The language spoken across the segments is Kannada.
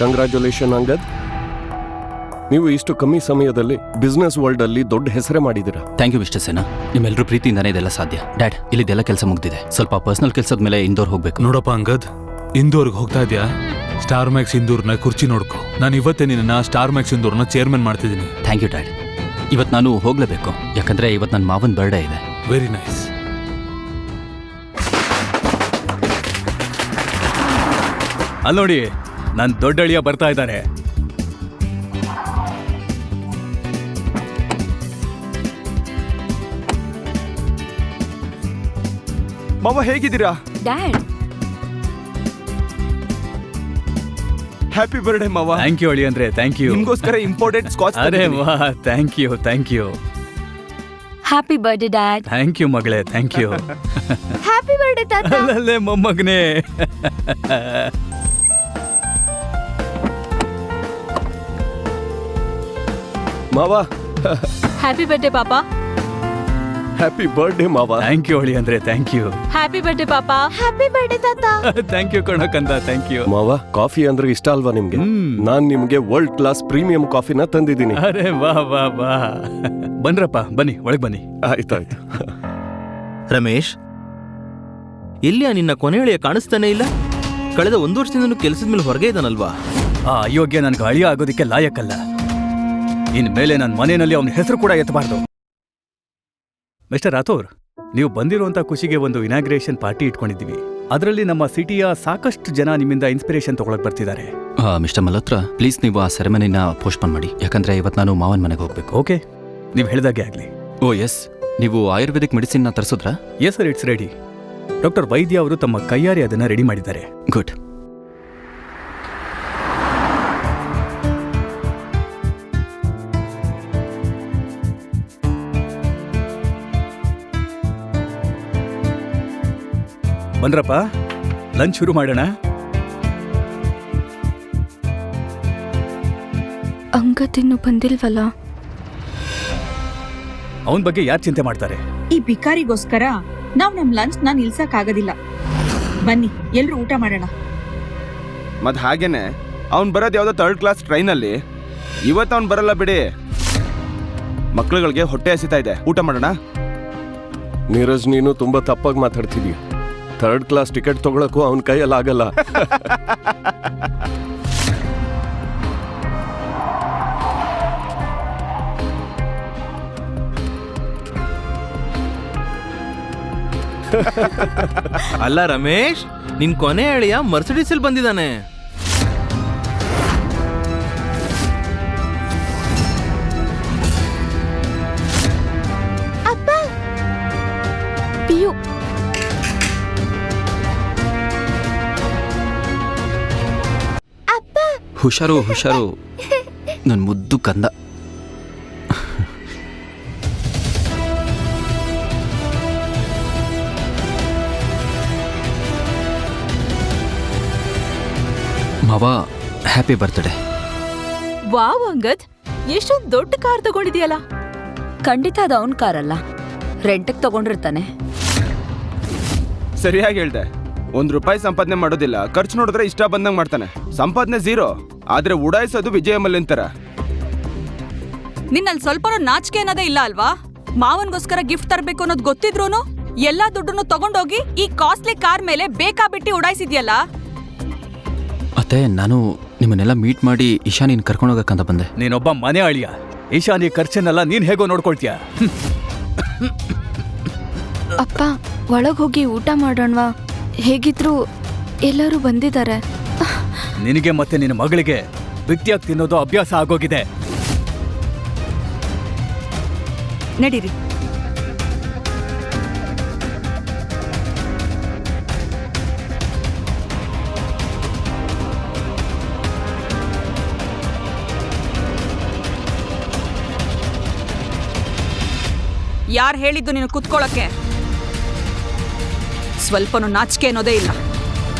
ಕಂಗ್ರ್ಯಾಚುಲೇಷನ್ ಅಂಗದ್. ನೀವು ಇಷ್ಟು ಕಮ್ಮಿ ಸಮಯದಲ್ಲಿ ಬಿಸ್ನೆಸ್ ವರ್ಲ್ಡ್ ಅಲ್ಲಿ ದೊಡ್ಡ ಹೆಸರೇ ಮಾಡಿದ್ದೀರಾ. ಥ್ಯಾಂಕ್ ಯು ಮಿಸ್ಟರ್ ಸೇನಾ, ನಿಮ್ಮೆಲ್ಲರೂ ಪ್ರೀತಿಯಿಂದಾನೇ ಇದೆಲ್ಲ ಸಾಧ್ಯ. ಡ್ಯಾಡ್, ಇಲ್ಲಿದೆಲ್ಲ ಕೆಲಸ ಮುಗ್ದಿದೆ. ಸ್ವಲ್ಪ ಪರ್ಸನಲ್ ಕೆಲಸದ ಮೇಲೆ ಇಂದೋರ್ ಹೋಗ್ಬೇಕು. ನೋಡಪ್ಪ ಅಂಗದ್, ಇಂದೋರ್ಗೆ ಹೋಗ್ತಾ ಇದೆಯಾ? ಸ್ಟಾರ್ ಮ್ಯಾಕ್ಸ್ ಇಂದೋರ್ನ ಕುರ್ಚಿ ನೋಡ್ಕೊ. ನಾನು ಇವತ್ತೇ ನಿನ್ನ ಸ್ಟಾರ್ ಮ್ಯಾಕ್ಸ್ ಇಂದೋರ್ನ ಚೇರ್ಮನ್ ಮಾಡ್ತಿದ್ದೀನಿ. Thank you dad. ಇವತ್ತು ನಾನು ಹೋಗ್ಲೇಬೇಕು, ಯಾಕಂದ್ರೆ ಇವತ್ತು ನನ್ನ ಮಾವನ್ ಬರ್ಡೇ ಇದೆ. Very nice. ಅಲ್ಲಿ ನೋಡಿ, ನನ್ನ ದೊಡ್ಡ ಅಳಿಯ ಬರ್ತಾ ಇದ್ದಾರೆ. ಮಾವ ಹೇಗಿದ್ದೀರಾ? ಡ್ಯಾಡ್, ಹ್ಯಾಪಿ ಬರ್ಡೇ ಮಾವ. ಥ್ಯಾಂಕ್ ಯು ಅಳಿ ಅಂದ್ರೆ ಥ್ಯಾಂಕ್ ಯು. ನಿಮ್ಗೋಸ್ಕರ ಇಂಪಾರ್ಟೆಂಟ್ ಸ್ಕಾಚ್. ಅರೆ ವಾ, thank you thank you. Happy birthday dad. Thank you ಮಗಳೇ, ಥ್ಯಾಂಕ್ ಯು. ಹ್ಯಾಪಿ ಬರ್ಡೇ ತಾತ. ಅಲ್ಲೇ ಮೊಮ್ಮಗನೇ. ಮಾವ, ಹ್ಯಾಪಿ ಬರ್ಡೇ ಪಾಪ. ಹ್ಯಾಪಿ ಬರ್ಡೇ ಮಾವ. ಥ್ಯಾಂಕ್ ಯು ಅಳಿ ಅಂದ್ರೆ ಥ್ಯಾಂಕ್ ಯು. ಹ್ಯಾಪಿ ಬರ್ಡೇ ಪಾಪ. ಹ್ಯಾಪಿ ಬರ್ಡೇ ತಾತ. ಥ್ಯಾಂಕ್ ಯು ಕಣಕಂದ, ಥ್ಯಾಂಕ್ ಯು. ಮಾವ, ಕಾಫಿ ಅಂದ್ರೆ ಇಷ್ಟ ಅಲ್ವಾ ನಿಮ್ಗೆ? ನಾನ್ ನಿಮ್ಗೆ ವರ್ಲ್ಡ್ ಕ್ಲಾಸ್ ಪ್ರೀಮಿಯಂ ಕಾಫಿನ ತಂದಿದ್ದೀನಿ. ಅರೆ ವಾ ವಾ ವಾ. ಬನ್ರಪ್ಪ, ಬನ್ನಿ ಒಳಗೆ ಬನ್ನಿ. ಆಯ್ತಾಯ್ತು. ರಮೇಶ್, ಎಲ್ಲಿಯ ನಿನ್ನ ಕೊನೆಯಳಿಯ ಕಾಣಿಸ್ತಾನೆ ಇಲ್ಲ? ಕಳೆದ 1 ವರ್ಷದಿಂದ ಕೆಲಸದ ಮೇಲೆ ಹೊರಗೆ ಇದ್ದಾನಲ್ವಾ? ಆ ಅಯೋಗ್ಯ ನನ್ಗೆ ಅಳಿಯ ಆಗೋದಿಕ್ಕೆ ಲಾಯಕ್ಕಲ್ಲ. ಇನ್ಮೇಲೆ ನನ್ನ ಮನೆಯಲ್ಲಿ ಅವನ ಹೆಸರು ಕೂಡ ಎತ್ತಬಾರ್ದು. ಮಿಸ್ಟರ್ ರಾಥೋರ್, ನೀವು ಬಂದಿರುವಂತ ಖುಷಿಗೆ ಒಂದು ಇನಾಗ್ರೇಷನ್ ಪಾರ್ಟಿ ಇಟ್ಕೊಂಡಿದ್ದೀವಿ. ಅದರಲ್ಲಿ ನಮ್ಮ ಸಿಟಿಯ ಸಾಕಷ್ಟು ಜನ ನಿಮ್ಮಿಂದ ಇನ್ಸ್ಪಿರೇಷನ್ ತಗೊಳಕ್ ಬರ್ತಿದ್ದಾರೆ. ಮಿಸ್ಟರ್ ಮಲ್ಹೋತ್ರಾ, ಪ್ಲೀಸ್ ನೀವು ಆ ಸೆರೆಮನಿನ ಪೋಸ್ಟ್ಪೋನ್ ಮಾಡಿ, ಯಾಕಂದ್ರೆ ಇವತ್ತು ನಾನು ಮಾವನ್ ಮನೆಗೆ ಹೋಗ್ಬೇಕು. ಓಕೆ, ನೀವು ಹೇಳಿದಾಗೆ ಆಗ್ಲಿ. ಓ ಎಸ್, ನೀವು ಆಯುರ್ವೇದಿಕ್ ಮೆಡಿಸಿನ್ನ ತರಿಸಿದ್ರಾ? Yes sir, it's ready. Doctor Vaidya ಅವರು ತಮ್ಮ ಕೈಯಾರೆ ಅದನ್ನ ರೆಡಿ ಮಾಡಿದ್ದಾರೆ. ಗುಡ್. ಬನ್ರಪ್ಪ, ಲಂಚ್ ಶುರು ಮಾಡೋಣ. ಅಂಗದ್ ಇನ್ನು ಬಂದಿಲ್ವಲ್ಲ? ಅವನ ಬಗ್ಗೆ ಯಾರು ಚಿಂತೆ ಮಾಡ್ತಾರೆ? ಈ ಭಿಕಾರಿಗೋಸ್ಕರ ನಾವ್ ನಮ್ ಲಂಚ್ ನಿಲ್ಸಕ್ ಆಗೋದಿಲ್ಲ. ಬನ್ನಿ ಎಲ್ರು ಊಟ ಮಾಡೋಣ. ಮತ್ ಹಾಗೇನೆ ಅವ್ನ್ ಬರೋದ್ ಯಾವ್ದೋ 3rd ಕ್ಲಾಸ್ ಟ್ರೈನ್ ಅಲ್ಲಿ. ಇವತ್ತು ಅವ್ನ್ ಬರಲ್ಲ ಬಿಡಿ. ಮಕ್ಳುಗಳಿಗೆ ಹೊಟ್ಟೆ ಹಸಿತಾ ಇದೆ, ಊಟ ಮಾಡೋಣ. ನೀರಜ್, ನೀನು ತುಂಬಾ ತಪ್ಪಾಗಿ ಮಾತಾಡ್ತಿದೀಯ. 3rd ಕ್ಲಾಸ್ ಟಿಕೆಟ್ ತಗೊಳಕ್ಕೂ ಅವನ ಕೈಯಲ್ಲಿ ಆಗಲ್ಲ. ಅಲ್ಲ ರಮೇಶ್, ನಿನ್ ಕೊನೆ ಅಳಿಯ ಮರ್ಸಿಡೀಸಲ್ಲಿ ಬಂದಿದ್ದಾನೆ. ಅಪ್ಪ, ಪಿಯು. ಅಪ್ಪ, ಹುಷಾರು ಹುಷಾರು, ನನ್ನ ಮುದ್ದು ಕಂದ. ಮಾವ, ಹ್ಯಾಪಿ ಬರ್ತ್ಡೇ. ವಾವ್ ಅಂಗದ್, ಎಷ್ಟೊಂದು ದೊಡ್ಡ ಕಾರ್ ತಗೊಂಡಿದ್ಯಲ್ಲ. ಖಂಡಿತ ಅದು ಅವನ್ ಕಾರ್ ಅಲ್ಲ, ರೆಂಟ್ಗೆ ತಗೊಂಡಿರ್ತಾನೆ. ಸರಿಯಾಗಿ ಹೇಳ್ದೆ. ₹1 ಸಂಪಾದನೆ ಮಾಡೋದಿಲ್ಲ, ಖರ್ಚು ನೋಡಿದ್ರೆ ಇಷ್ಟ ಬಂದಂಗ್ ಮಾಡ್ತಾನೆ. ಸಂಪಾದನೆ 0, ಆದ್ರೆ ಉಡಾಯಿಸೋದು ವಿಜಯ ಮಲ್ಯನ್ ತರ. ನಿನ್ನಲ್ಲಿ ಸ್ವಲ್ಪನೂ ನಾಚಿಕೆ ಅನ್ನೋದೇ ಇಲ್ಲ ಅಲ್ವಾ? ಮಾವನ್ಗೋಸ್ಕರ ಗಿಫ್ಟ್ ತರಬೇಕು ಅನ್ನೋದು ಗೊತ್ತಿದ್ರೂನು ಎಲ್ಲಾ ದುಡ್ಡನ್ನು ತಗೊಂಡೋಗಿ ಈ ಕಾಸ್ಟ್ಲಿ ಕಾರ್ ಮೇಲೆ ಬೇಕಾಬಿಟ್ಟಿ ಉಡಾಯಿಸಿದ್ಯಲ್ಲ. ಅತ್ತೆ, ನಾನು ನಿಮ್ಮನ್ನೆಲ್ಲ ಮೀಟ್ ಮಾಡಿ ಈಶಾನಿನ್ ಕರ್ಕೊಂಡೋಗಕ್ಕಂತ ಬಂದೆ. ನೀನೊಬ್ಬ ಮನೆ ಅಳಿಯ, ಈಶಾನಿ ಖರ್ಚನ್ನೆಲ್ಲ ನೀನ್ ಹೇಗೋ ನೋಡ್ಕೊಳ್ತೀಯ? ಅಪ್ಪ, ಒಳಗ್ ಹೋಗಿ ಊಟ ಮಾಡೋಣವಾ? ಹೇಗಿದ್ರು ಎಲ್ಲರೂ ಬಂದಿದ್ದಾರೆ. ನಿನಗೆ ಮತ್ತೆ ನಿನ್ನ ಮಗಳಿಗೆ ಬಿಟ್ಟಿಯಾಗಿ ತಿನ್ನೋದು ಅಭ್ಯಾಸ ಆಗೋಗಿದೆ. ನಡೀರಿ. ಯಾರು ಹೇಳಿದ್ದು ನೀನು ಕುತ್ಕೊಳ್ಳೋಕ್ಕೆ? ಸ್ವಲ್ಪನೂ ನಾಚಿಕೆ ಅನ್ನೋದೇ ಇಲ್ಲ.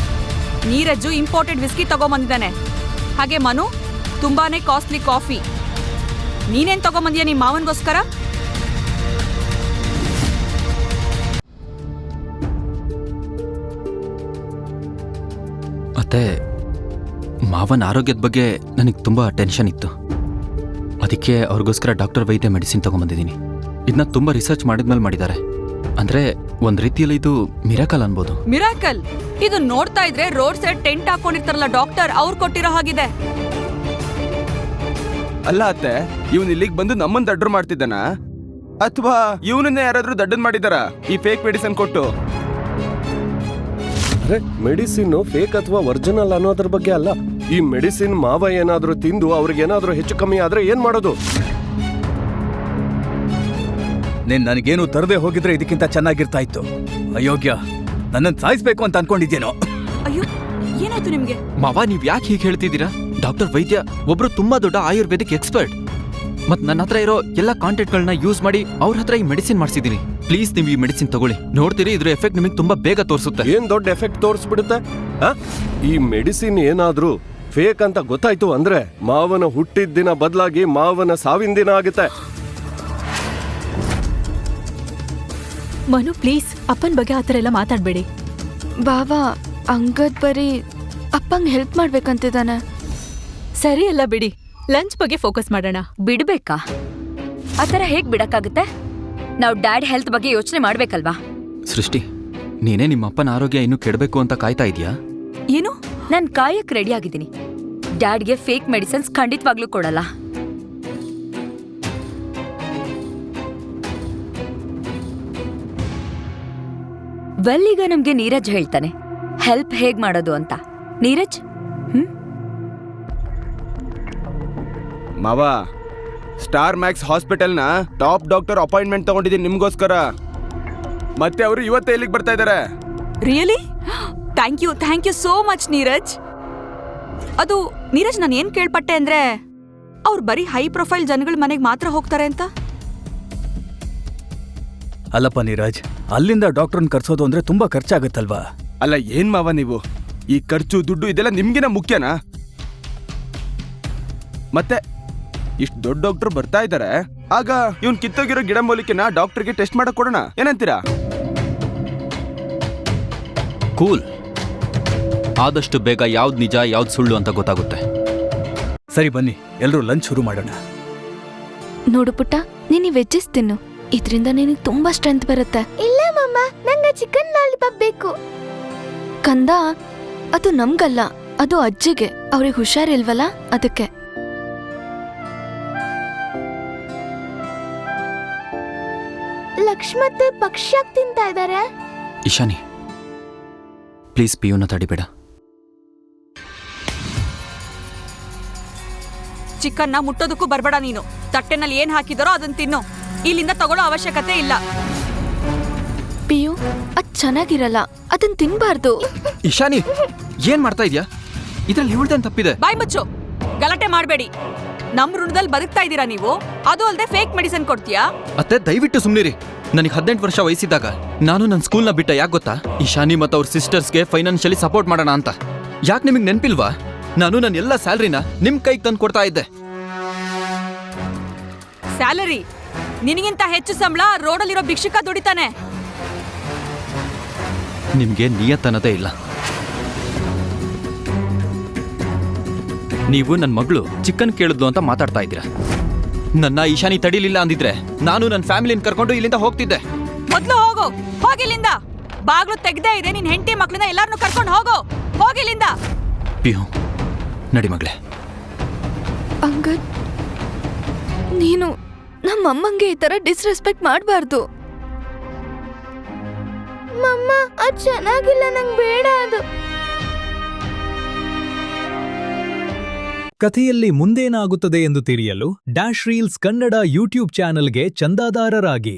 ನೀರಜ್ಜು ಇಂಪೋರ್ಟೆಡ್ ವಿಸ್ಕಿ ತಗೊಂಬಂದಿದ್ದಾನೆ. ಹಾಗೆ ಮನು ತುಂಬಾನೇ ಕಾಸ್ಟ್ಲಿ ಕಾಫಿ. ನೀನೇನ್ ತಗೊಂಬಂದಿಯಾ ನಿಮ್ಮ ಮಾವನ್ಗೋಸ್ಕರ? ಅತ್ತೆ, ಮಾವನ ಆರೋಗ್ಯದ ಬಗ್ಗೆ ನನಗೆ ತುಂಬ ಟೆನ್ಷನ್ ಇತ್ತು. ಅದಕ್ಕೆ ಅವ್ರಿಗೋಸ್ಕರ ಡಾಕ್ಟರ್ ವೈದ್ಯ ಮೆಡಿಸಿನ್ ತೊಗೊಂಬಂದಿದ್ದೀನಿ. ಇದನ್ನ ತುಂಬ ರಿಸರ್ಚ್ ಮಾಡಿದ್ಮೇಲೆ ಮಾಡಿದ್ದಾರೆ. ಅಂದರೆ ಒಂದು ರೀತಿಯಲ್ಲಿ ಇದು ಮಿರಾಕಲ್ ಅನ್ಬೋದು. ಮಿರಾಕಲ್? ಇದು ನೋಡ್ತಾ ಇದ್ರೆ ರೋಡ್ ಸೈಡ್ ಟೆಂಟ್ ಹಾಕೊಂಡಿರ್ತಾರಲ್ಲ ಡಾಕ್ಟರ್, ಅವ್ರು ಕೊಟ್ಟಿರೋ ಹಾಗಿದೆ. ಅಲ್ಲ ಅತ್ತೆ, ಇವನ್ ಇಲ್ಲಿಗೆ ಬಂದು ನಮ್ಮನ್ನ ದಡ್ಡರು ಮಾಡ್ತಿದ್ದಾನ ಅಥವಾ ಇವನನ್ನ ಯಾರಾದ್ರೂ ದಡ್ಡನ್ ಮಾಡಿದಾರ ಈ ಫೇಕ್ ಮೆಡಿಸಿನ್ ಕೊಟ್ಟು? ಅರೆ ಮೆಡಿಸಿನ್ ಫೇಕ್ ಅಥವಾ ಒರಿಜಿನಲ್ ಅನ್ನೋದ್ರ ಬಗ್ಗೆ ಅಲ್ಲ. ಈ ಮೆಡಿಸಿನ್ ಮಾವ ಏನಾದ್ರೂ ತಿಂದು ಅವ್ರಿಗೇನಾದ್ರೂ ಹೆಚ್ಚು ಕಮ್ಮಿ ಆದ್ರೆ ಏನ್ ಮಾಡೋದು? ನೀನ್ ನನಗೇನು ತರದೆ ಹೋಗಿದ್ರೆ ಇದಕ್ಕಿಂತ ಚೆನ್ನಾಗಿರ್ತಾ ಇತ್ತು. ಅಯೋಗ್ಯ, ನನ್ನನ್ನು ಸಾಯಿಸ್ಬೇಕು ಅಂತ ಅನ್ಕೊಂಡಿದ್ದೇನೋ. ಅಯ್ಯೋ, ಏನಾಯ್ತು ನಿಮ್ಗೆ? ಮಾವ, ನೀವ್ ಯಾಕೆ ಹೀಗೆ ಹೇಳ್ತಿದ್ದೀರಾ? ಡಾಕ್ಟರ್ ವೈದ್ಯ ಒಬ್ರು ತುಂಬಾ ದೊಡ್ಡ ಆಯುರ್ವೇದಿಕ್ ಎಕ್ಸ್ಪರ್ಟ್. ಮತ್ ನನ್ನ ಹತ್ರ ಇರೋ ಎಲ್ಲ ಕಾಂಟ್ಯಾಕ್ಟ್ಗಳನ್ನ ಯೂಸ್ ಮಾಡಿ ಅವ್ರ ಹತ್ರ ಈ ಮೆಡಿಸಿನ್ ಮಾಡಿಸಿದೀನಿ. ಪ್ಲೀಸ್ ನೀವು ಈ ಮೆಡಿಸಿನ್ ತಗೊಳ್ಳಿ, ನೋಡ್ತೀರಿ ಇದ್ರ ಎಫೆಕ್ಟ್ ನಿಮಗೆ ತುಂಬಾ ಬೇಗ ತೋರಿಸುತ್ತೆ. ಏನ್ ದೊಡ್ಡ ಎಫೆಕ್ಟ್ ತೋರಿಸ್ಬಿಡುತ್ತೆ? ಈ ಮೆಡಿಸಿನ್ ಏನಾದ್ರೂ ಫೇಕ್ ಅಂತ ಗೊತ್ತಾಯ್ತು ಅಂದ್ರೆ ಮಾವನ ಹುಟ್ಟಿದ ದಿನ ಬದಲಾಗಿ ಮಾವನ ಸಾವಿನ ದಿನ ಆಗುತ್ತೆ. ಮನು ಪ್ಲೀಸ್, ಅಪ್ಪನ ಬಗ್ಗೆ ಆ ಥರ ಎಲ್ಲ ಮಾತಾಡ್ಬೇಡಿ. ಬಾವಾ, ಅಂಗದ್ ಬರೀ ಅಪ್ಪಂಗ್ ಹೆಲ್ಪ್ ಮಾಡ್ಬೇಕಂತಿದ್ದಾನೆ. ಸರಿ ಅಲ್ಲ ಬಿಡಿ, ಲಂಚ್ ಬಗ್ಗೆ ಫೋಕಸ್ ಮಾಡೋಣ. ಬಿಡ್ಬೇಕಾ? ಆ ಥರ ಹೇಗ್ ಬಿಡಕ್ಕಾಗುತ್ತೆ? ನಾವು ಡ್ಯಾಡ್ ಹೆಲ್ತ್ ಬಗ್ಗೆ ಯೋಚನೆ ಮಾಡ್ಬೇಕಲ್ವಾ? ಸೃಷ್ಟಿ, ನೀನೇ ನಿಮ್ಮ ಅಪ್ಪನ ಆರೋಗ್ಯ ಇನ್ನೂ ಕೆಡಬೇಕು ಅಂತ ಕಾಯ್ತಾ ಇದೀಯಾ? ಏನು? ನಾನ್ ಕಾಯಕ್ ರೆಡಿ ಆಗಿದ್ದೀನಿ. ಡ್ಯಾಡ್ಗೆ ಫೇಕ್ ಮೆಡಿಸಿನ್ಸ್ ಖಂಡಿತವಾಗ್ಲೂ ಕೊಡಲ್ಲ. ವೆಲ್, ಈಗ ನಮ್ಗೆ ನೀರಜ್ ಹೇಳ್ತಾನೆ ಹೆಲ್ಪ್ ಹೇಗ್ ಮಾಡೋದು ಅಂತ. ನೀರಜ್, ಮಾವ, ಸ್ಟಾರ್ ಮ್ಯಾಕ್ಸ್ ಹಾಸ್ಪಿಟಲ್ನ ಟಾಪ್ ಡಾಕ್ಟರ್ ಅಪಾಯಿಂಟ್ಮೆಂಟ್ ತಗೊಂಡಿದ್ದೀನಿ ನಿಮ್ಗೋಸ್ಕರ. ಮತ್ತೆ ಅವರು ಇವತ್ತೇ ಇಲ್ಲಿಗೆ ಬರ್ತಾ ಇದ್ದಾರೆ. Really? Thank you so much Neeraj. ಅದು ನೀರಜ್, ನಾನು ಏನ್ ಕೇಳ್ಪಟ್ಟೆ ಅಂದ್ರೆ ಅವ್ರು ಬರೀ ಹೈ ಪ್ರೊಫೈಲ್ ಜನಗಳ ಮನೆಗೆ ಮಾತ್ರ ಹೋಗ್ತಾರೆ ಅಂತ. ಅಲ್ಲಪ್ಪ ನೀರಜ್, ಅಲ್ಲಿಂದ ಡಾಕ್ಟರ್ನ ಕರ್ಸೋದು ಅಂದ್ರೆ ತುಂಬಾ ಖರ್ಚಾಗತ್ತಲ್ವಾ? ಅಲ್ಲ ಏನ್ ಮಾವ ನೀವು, ಈ ಖರ್ಚು ದುಡ್ಡು ಇದೆಲ್ಲ ನಿಮ್ಗಿನ ಮುಖ್ಯನಾ? ಮತ್ತೆ ಇಷ್ಟು ದೊಡ್ಡ ಡಾಕ್ಟರ್ ಬರ್ತಾ ಇದ್ದಾರೆ, ಆಗ ಇವನ್ ಕಿತ್ತೋಗಿರೋ ಗಿಡ ಮೂಲಿಕೆನ ಡಾಕ್ಟರ್ಗೆ ಟೆಸ್ಟ್ ಮಾಡಕ್ ಕೊಡೋಣ, ಏನಂತೀರಾ? ಕೂಲ್. ಆದಷ್ಟು ಬೇಗ ಯಾವ್ದು ನಿಜ ಯಾವ್ದು ಸುಳ್ಳು ಅಂತ ಗೊತ್ತಾಗುತ್ತೆ. ಸರಿ ಬನ್ನಿ, ಎಲ್ರೂ ಲಂಚ್ ಶುರು ಮಾಡೋಣ. ನೋಡು ಪುಟ್ಟ, ನೀನು ವೆಜ್ಜಸ್ ತಿನ್ನು, ಇದ್ರಿಂದ ನಿನಗೆ ತುಂಬಾ ಸ್ಟ್ರೆಂತ್ ಬರುತ್ತೆ. ಇಲ್ಲ ಮಮ್ಮ, ನಂಗೆ ಚಿಕನ್ ಲಾಲಿಪಾಪ್ ಬೇಕು. ಕಂದ, ಅದು ನಮ್ಗಲ್ಲ, ಅದು ಅಜ್ಜಿಗೆ. ಅವ್ರಿಗೆ ಹುಷಾರಿಲ್ವಲ್ಲ, ಅದಕ್ಕೆ. ಲಕ್ಷ್ಮತ್ತೆ ಪಕ್ಷಿ ತಿಂತಾ ಇದ್ದಾರೆ. ಇಶಾನಿ, ಪ್ಲೀಸ್ ಪಿಯುನ ತಡಿಬೇಡ. ಚಿಕನ್ನ ಮುಟ್ಟೋದಕ್ಕೂ ಬರ್ಬೇಡ ನೀನು. ತಟ್ಟೆನಲ್ಲಿ ಏನ್ ಹಾಕಿದಾರೋ ಅದನ್ನ ತಿನ್ನು. ಇಲ್ಲಿಂದ ತಗೊಳ್ಳೋ ಅವಶ್ಯಕತೆ ಇಲ್ಲ. ಪಿಯು, ಅದ್ ಚೆನ್ನಾಗಿರಲ್ಲ, ಅದನ್ನ ತಿನ್ಬಾರ್ದು. ಇಶಾನಿ, ಏನ್ ಮಾಡ್ತಾ ಇದ್ಯಾ? ಇದ್ರಲ್ಲಿ ಇವಳ್ದೇನ್ ತಪ್ಪಿದೆ? ಬಾಯ್ ಮುಚ್ಚು, ಗಲಾಟೆ ಮಾಡಬೇಡಿ. ನಮ್ ಋಣದಲ್ಲಿ ಬದುಕ್ತಾ ಇದ್ದೀರಾ ನೀವು, ಅದು ಅಲ್ಲದೆ ಫೇಕ್ ಮೆಡಿಸಿನ್ ಕೊಡ್ತೀಯಾ? ಅತ್ತೆ, ದಯವಿಟ್ಟು ಸುಮ್ನಿರಿ. ನನಗೆ 18 ವರ್ಷ ವಯಸ್ಸಿದ್ದಾಗ ನಾನು ನನ್ನ ಸ್ಕೂಲ್ನ ಬಿಟ್ಟ. ಯಾಕೆ ಗೊತ್ತಾ? ಇಶಾನಿ ಮತ್ತು ಅವ್ರ ಸಿಸ್ಟರ್ಸ್ಗೆ ಫೈನಾನ್ಷಿಯಲಿ ಸಪೋರ್ಟ್ ಮಾಡೋಣ ಅಂತ. ಯಾಕೆ ನಿಮಗೆ ನೆನಪಿಲ್ವಾ? ನಾನು ನನ್ನ ಎಲ್ಲ ಸ್ಯಾಲ್ರಿನ ನಿಮ್ ಕೈಗೆ ತಂದು ಕೊಡ್ತಾ ಇದ್ದೆ. ಸ್ಯಾಲರಿ? ನಿನಗಿಂತ ಹೆಚ್ಚು ಸಂಬಳ ರೋಡಲ್ಲಿರೋ ಭಿಕ್ಷುಕ ದುಡಿತಾನೆ. ನಿಮ್ಗೆ ನಿಯತ್ತನ್ನದೇ ಇಲ್ಲ. ನೀವು ನನ್ನ ಮಗಳು ಚಿಕನ್ ಕೇಳಿದ್ಲು ಅಂತ ಮಾತಾಡ್ತಾ ಇದ್ದೀರಾ. ನನ್ನ ಈಶಾನಿ ತಡಿಲಿಲ್ಲ ಅಂದಿದ್ರೆ ನಾನು ನನ್ನ ಫ್ಯಾಮಿಲಿನ ಕರ್ಕೊಂಡು ಇಲ್ಲಿಂದ ಹೋಗ್ತಿದ್ದೆ. ಮೊದ್ಲು ಹೋಗು, ಹೋಗಿಲ್ಲಿಂದ. ಬಾಗ್ಲು ತೆಗ್ದೇ ಇದೆ, ನಿನ್ ಹೆಂಡತಿ ಮಕ್ಳನ್ನ ಎಲ್ಲಾರನ್ನೂ ಕರ್ಕೊಂಡು ಹೋಗು, ಹೋಗಿಲ್ಲಿಂದ. ಪಿಯು, ನಡಿ ಮಗಳೇ. ಅಂಗದ್, ನೀನು ನಮ್ಮಮ್ಮಂಗೆ ಈ ತರ ಡಿಸ್ರೆಸ್ಪೆಕ್ಟ್ ಮಾಡಬಾರ್ದು. ಮಮ್ಮ, ಅದು ಚೆನ್ನಾಗಿಲ್ಲ, ನಂಗೆ ಬೇಡ ಅದು. ಕಥೆಯಲ್ಲಿ ಮುಂದೇನಾಗುತ್ತದೆ ಎಂದು ತಿಳಿಯಲು ಡ್ಯಾಶ್ ರೀಲ್ಸ್ ಕನ್ನಡ ಯೂಟ್ಯೂಬ್ ಚಾನೆಲ್ಗೆ ಚಂದಾದಾರರಾಗಿ.